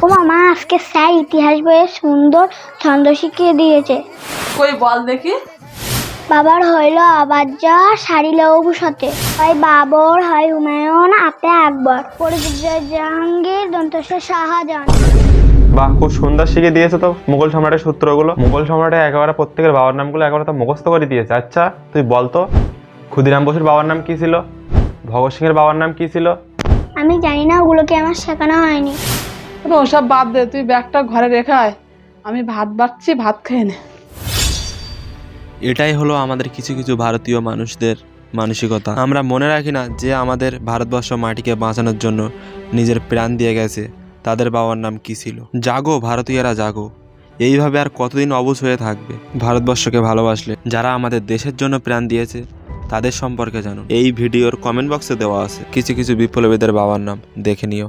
ও মামা, আজকে স্যার ইতিহাস বইয়ে সুন্দর ছন্দ শিখিয়ে দিয়েছে। কই বল দেখি। বাবার হইল আবাজ্জা, সারিল ভূষতে, হয় বাবর, হয় হুমায়ুন, আপে আকবর, পরিচয় জাহাঙ্গীর, দন্তস্ব শাহজাহান। বাহ, খুব সুন্দর শিখে দিয়েছে তো মুঘল সম্রাটের সূত্রগুলো। মুঘল সম্রাটের একেবারে প্রত্যেকের বাবার নামগুলো একেবারে তো মুখস্থ করে দিয়েছে। আচ্ছা তুই বলতো, ক্ষুদিরাম বসুর বাবার নাম কি ছিল? ভগৎ সিং এর বাবার নাম কি ছিল? আমি জানি না, ওগুলোকে আমার শেখানো হয়নি। ওসব বাদ দে, তুই ব্যাগটা ঘরে রেখে আয়, আমি ভাত বাড়ছি, ভাত খেয়ে নে। এটাই হলো আমাদের কিছু কিছু ভারতীয় মানুষদের মানসিকতা। আমরা মনে রাখি না যে আমাদের ভারতবর্ষ মাটিকে বাঁচানোর জন্য নিজের প্রাণ দিয়ে গেছে, তাদের বাবার নাম কি ছিল। জাগো ভারতীয়রা জাগো, এইভাবে আর কতদিন অবুঝ হয়ে থাকবে? ভারতবর্ষকে ভালোবাসলে যারা আমাদের দেশের জন্য প্রাণ দিয়েছে তাদের সম্পর্কে জানো। এই ভিডিওর কমেন্ট বক্সে দেওয়া আছে কিছু কিছু বিপ্লবীদের বাবার নাম, দেখে নিও।